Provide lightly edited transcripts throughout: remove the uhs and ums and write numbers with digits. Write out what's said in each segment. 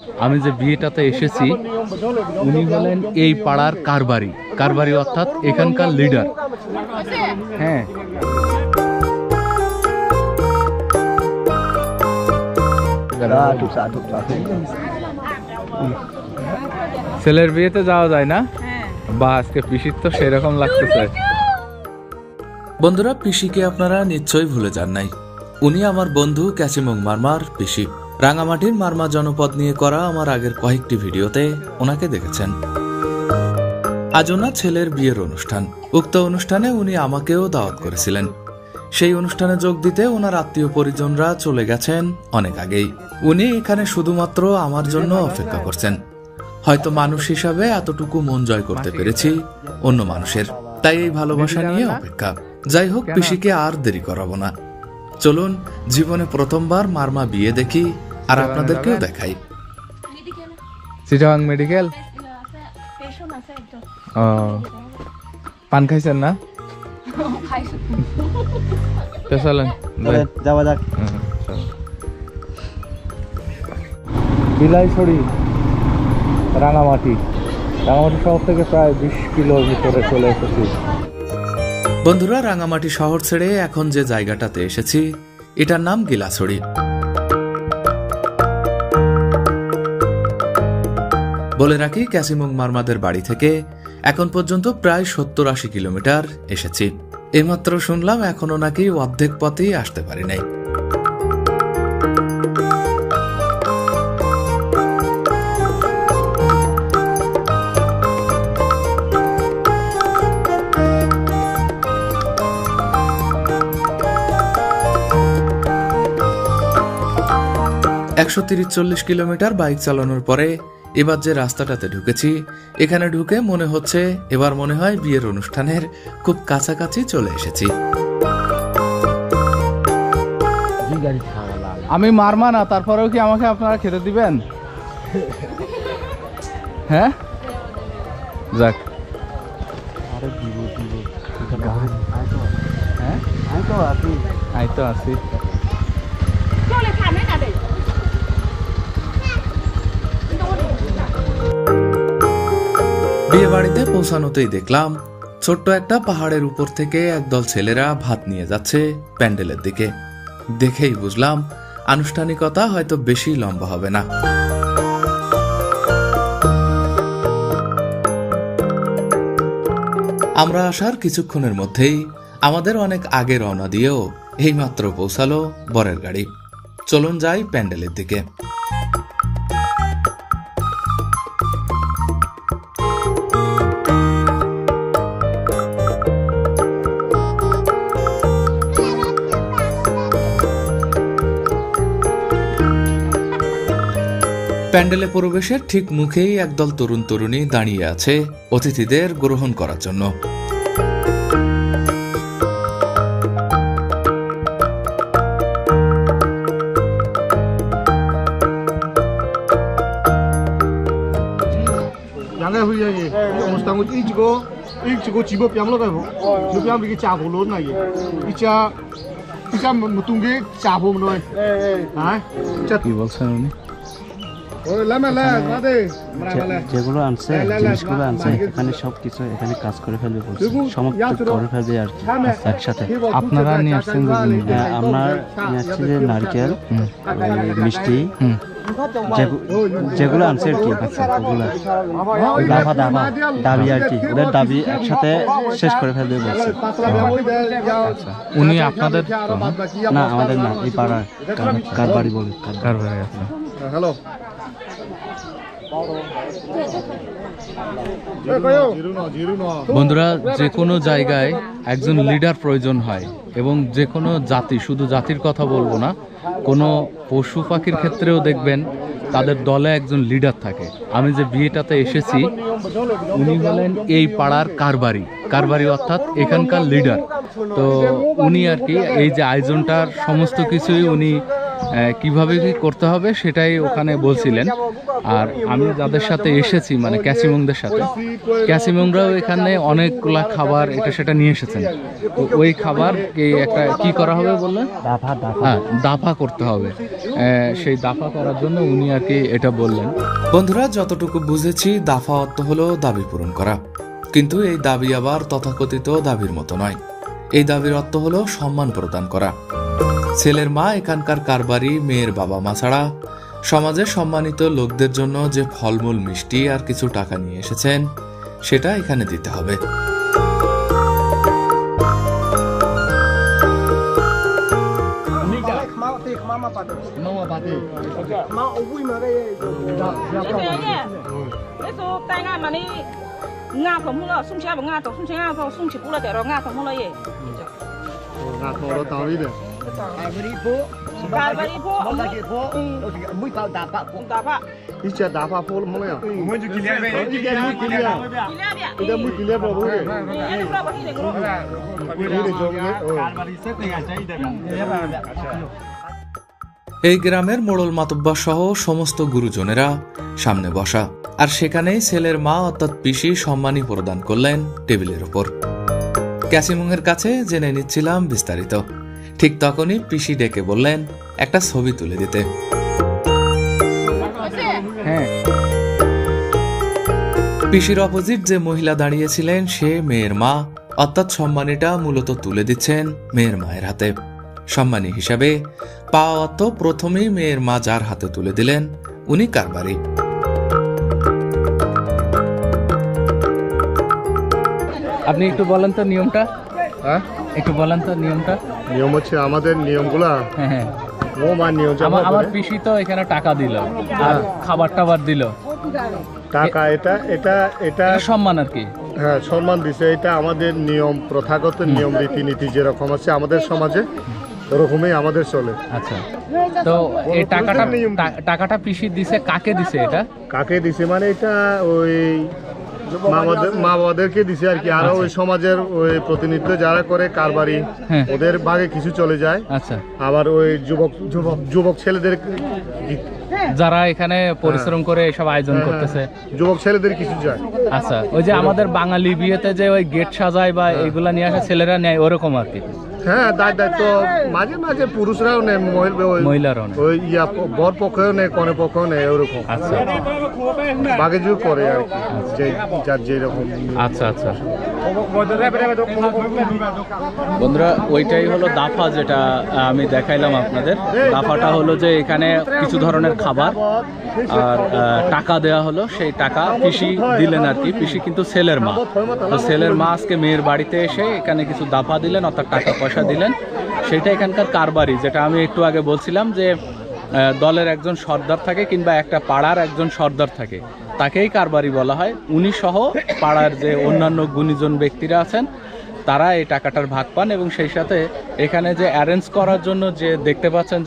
আমি যে বিয়েটাতে এসেছি উনি হলেন এই পাড়ার কারবারি, কারবারি অর্থাৎ এখানকার লিডার। হ্যাঁ, ছেলের বিয়েতে যাওয়া যায় না বা আজকে পিসির তো সেরকম লাগতেছে। বন্ধুরা, পিসিকে আপনারা নিশ্চয়ই ভুলে যান নাই। উনি আমার বন্ধু ক্যাচিমং মারমার পিসি। রাঙামাটির মারমা জনপদ নিয়ে করা আমার আগের কয়েকটি ভিডিওতে ওনাকে দেখেছেন। আজ ওনার ছেলের বিয়ের অনুষ্ঠান। উক্ত অনুষ্ঠানে উনি আমাকেও দাওয়াত করেছিলেন। সেই অনুষ্ঠানে যোগ দিতে ওনার আত্মীয় পরিজনরা চলে গেছেন অনেক আগেই। উনি এখানে শুধুমাত্র আমার জন্য অপেক্ষা করছেন। হয়তো মানুষ হিসাবে এতটুকু মন জয় করতে পেরেছি অন্য মানুষের, তাই এই ভালোবাসা নিয়ে অপেক্ষা। যাই হোক, পিসিকে আর দেরি করাবো না। চলুন জীবনে প্রথমবার মারমা বিয়ে দেখি আর আপনাদেরকেও দেখাই। চিটাগাং মেডিকেল। ও, পান খাইছেন না? চলেন যাওয়া যাক। বিলাইছড়ি, রাঙামাটি শহর থেকে প্রায় 20 কিলোর ভিতরে চলে এসেছি। বন্ধুরা, রাঙামাটি শহর ছেড়ে এখন যে জায়গাটাতে এসেছি এটার নাম গিলাছড়ি। বলে রাখি, ক্যাচিমং মারমাদের বাড়ি থেকে এখন পর্যন্ত প্রায় 70-80 কিলোমিটার এসেছি। এইমাত্র শুনলাম এখনো নাকি অর্ধেক পথেই আসতে পারি নাই। একশো 30-40 কিলোমিটার বাইক চালানোর পরে এবার যে রাস্তাটাতে ঢুকেছি, এখানে ঢুকে মনে হচ্ছে এবার মনে হয় বিয়ের অনুষ্ঠানের খুব কাছাকাছি চলে এসেছি। আমি মারমা না, তারপরেও কি আমাকে আপনারা খেতে দিবেন? হ্যাঁ, যাক। হ্যাঁ, আই তো আছি। বিয়ে বাড়িতে পৌঁছানোতেই দেখলাম ছোট্ট একটা পাহাড়ের উপর থেকে একদল ছেলেরা ভাত নিয়ে যাচ্ছে প্যান্ডেলের দিকে। দেখেই বুঝলাম আনুষ্ঠানিকতা হয়তো বেশি লম্বা হবে না। আমরা আসার কিছুক্ষণের মধ্যেই আমাদের অনেক আগে রওনা দিয়েও এইমাত্র পৌঁছালো বরের গাড়ি। চলুন যাই প্যান্ডেলের দিকে। প্যান্ডেলে প্রবেশের ঠিক মুখেই একদল তরুণ তরুণী দাঁড়িয়ে আছে অতিথিদের গ্রহণ করার জন্য। কি বলছেন উনি? যেগুলো আনছে, জিনিসগুলো আনছে, এখানে সবকিছু এখানে কাজ করে ফেলবে বলছে, সমাপ্ত করে ফেলবে আর কি একসাথে। আপনারা নিয়ে আসছেন? আমরা নিয়ে আসছি যে নারকেল, মিষ্টি, যেগুলো আনছে আর কি, ওগুলো দাবি আর কি, ওদের দাবি একসাথে শেষ করে ফেলবে বলছে। উনি আপনাদের না, আমাদের না, এই পাড়ার কারবারি বলে। কারবারি আছে। হ্যালো, বন্ধুরা, যে কোনো জায়গায় একজন লিডার প্রয়োজন হয় এবং যে কোনো জাতি, শুধু জাতির কথা বলবো না, কোনো পশু পাখির ক্ষেত্রেও দেখবেন তাদের দলে একজন লিডার থাকে। আমি যে বিয়েটাতে এসেছি উনি হলেন এই পাড়ার কারবারি অর্থাৎ এখানকার লিডার। তো উনি আর কি এই যে আয়োজনটার সমস্ত কিছুই উনি কিভাবে কি করতে হবে সেটাই ওখানে বলছিলেন। আর আমি যাদের সাথে এসেছি মানে ক্যাসিমংদের সাথে, ক্যাসিমংরাও এখানে অনেকগুলা খাবার এটা সেটা নিয়ে এসেছেন। তো ওই খাবার একটা কি করা হবে বললেন? হ্যাঁ, দাফা করতে হবে। সেই দাফা করার জন্য উনি আর কি এটা বললেন। বন্ধুরা, যতটুকু বুঝেছি দাফা অর্থ হলো দাবি পূরণ করা, কিন্তু এই দাবি আবার তথাকথিত দাবির মতো নয়। এই দাবির অর্থ হলো সম্মান প্রদান করা। ছেলের মা এখানকার কারবারি মেয়ের বাবা মা ছাড়া সমাজে সম্মানিত লোকদের জন্য যে ফলমূল মিষ্টি আর কিছু টাকা নিয়ে এসেছেন সেটা এখানে দিতে হবে। Nga thổ mua sung xe bằng Nga thổ sung xe Nga thổ sung chỉ cú là để rồi Nga thổ mua là gì? Nga thổ nó tao đi được. Cái bari phố, Mũi tao đạp bạc. đạp ạ. Đi chơi đạp bạc phố mua à? Mũi chụp kính mũi kính Đi lên đi ạ. Đi mũi kính rồi bố. Đi lên đâu đi lên đâu. Đi để cho nghe. এই গ্রামের মোড়ল মাতব্বা সহ সমস্ত গুরুজনেরা সামনে বসা, আর সেখানেই ছেলের মা অর্থাৎ পিসি সম্মানী প্রদান করলেন টেবিলের উপর। ক্যাসিমংয়ের কাছে জেনে নিচ্ছিলাম বিস্তারিত। ঠিক তখনই পিসি ডেকে বললেন একটা ছবি তুলে দিতে। হ্যাঁ, পিসির অপোজিট যে মহিলা দাঁড়িয়েছিলেন সে মেয়ের মা, অর্থাৎ সম্মানীটা মূলত তুলে দিচ্ছেন মেয়ের মায়ের হাতে। সম্মানী হিসাবে পাওয়া অর্থ প্রথমেই মেয়ের মা যার হাতে তুলে দিলেন উনি কারবারি। আপনি একটু বলেন তো নিয়মটা, হ্যাঁ? একটু বলেন তো নিয়মটা। নিয়ম হচ্ছে আমাদের নিয়মগুলা হ্যাঁ হ্যাঁ, ও মা নিয়ম আমার পিসি তো এখানে টাকা দিল আর খাবার টাবার দিল, টাকা এটা এটা এটা এটা সম্মান আর কি। হ্যাঁ সম্মান দিছে। এটা আমাদের নিয়ম, প্রথাগত নিয়ম রীতিনীতি যেরকম আছে আমাদের সমাজে ওরকমই আমাদের চলে। আচ্ছা, তো এই টাকাটা পিসি দিছে, কাকে দিছে এটা? কাকে দিছে মানে এটা ওই মা বাবাদেরকে দিছে আর কি। আরো ওই সমাজের ওই প্রতিনিধিত্ব যারা করে কারবারি হ্যাঁ। ওদের ভাগে কিছু চলে যায়। আচ্ছা, আবার ওই যুবক ছেলেদের যারা এখানে পরিশ্রম করে এসব আয়োজন করতেছে, যুবক ছেলেদের কিছু যায়। আচ্ছা, ওই যে আমাদের বাঙালি বিয়েতে যে ওই গেট সাজায় বা এইগুলা নিয়ে আসে ছেলেরা নেয় ওরকম আর কি। হ্যাঁ দায়িত্ব মাঝে মাঝে পুরুষরাও নেয়, মহিলারাও নেয়। ওই বর পক্ষেও নেয়, কনে পক্ষেও নেয়, ওরকম আচ্ছা, বাগে যুগ করে আর কি, যে যার যেরকম। আচ্ছা আচ্ছা বন্ধুরা, ওইটাই হলো দাফা, যেটা আমি দেখাইলাম আপনাদের। দাফাটা হলো যে এখানে কিছু ধরনের খাবার আর টাকা দেয়া হলো, সেই টাকা পিসি দিলেন আর কি। পিসি কিন্তু ছেলের মা, তো ছেলের মা আজকে মেয়ের বাড়িতে এসে এখানে কিছু দাফা দিলেন অর্থাৎ টাকা পয়সা দিলেন। সেটা এখানকার কারবারি, যেটা আমি একটু আগে বলছিলাম যে দলের একজন সর্দার থাকে কিংবা একটা পাড়ার একজন সর্দার থাকে, তাকেই কারবারি বলা হয়। উনি সহ পাড়ার যে অন্যান্য গুণীজন ব্যক্তিরা আছেন তারা এই টাকাটার ভাগ পান, এবং সেই সাথে এখানে যে অ্যারেঞ্জ করার জন্য যে দেখতে পাচ্ছেন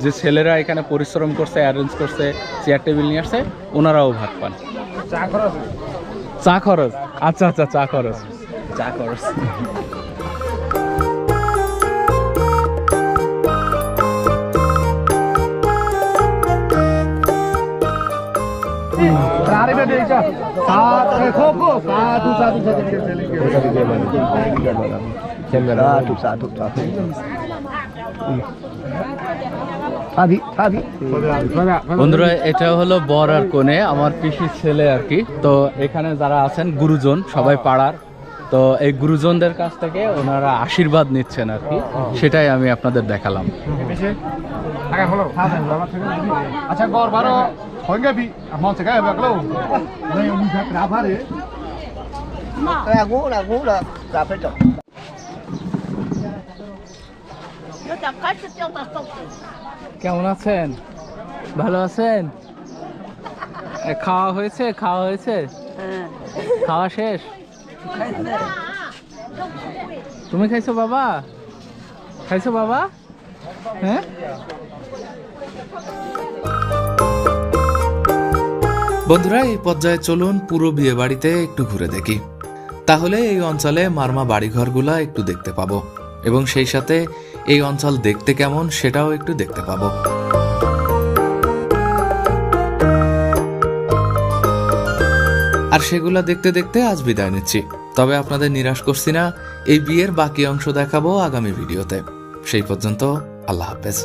যে ছেলেরা এখানে পরিশ্রম করছে, অ্যারেঞ্জ করছে, চেয়ার টেবিল নিয়ে আসছে, ওনারাও ভাগ পান। চা খরচ, আচ্ছা আচ্ছা, চা খরচ। বন্ধুরা, এটা হলো বর আর কনে, আমার পিসির ছেলে আর কি। তো এখানে যারা আছেন গুরুজন সবাই পাড়ার, তো এই গুরুজনদের কাছ থেকে ওনারা আশীর্বাদ নিচ্ছেন আর কি, সেটাই আমি আপনাদের দেখালাম। আচ্ছা গড় বারো হইঙ্গাবি আমার থেকে বেকলো নাই আমি থাক রাভারে রাগু রাফে তো কেমন আছেন? ভালো আছেন? খাওয়া হয়েছে? খাওয়া শেষ? তুমি খাইছো বাবা? হ্যাঁ, বন্ধুরা, এই পর্যায়ে চলুন পুরো বিয়ে বাড়িতে একটু ঘুরে দেখি। তাহলে এই অঞ্চলে মারমা বাড়িঘরগুলা একটু দেখতে পাবো, এবং সেই সাথে এই অঞ্চল দেখতে কেমন সেটাও একটু দেখতে পাবো। আর সেগুলো দেখতে দেখতে আজ বিদায় নিচ্ছি। তবে আপনাদের নিরাশ করছি না, এই বিয়ের বাকি অংশ দেখাবো আগামী ভিডিওতে। সেই পর্যন্ত আল্লাহ হাফেজ।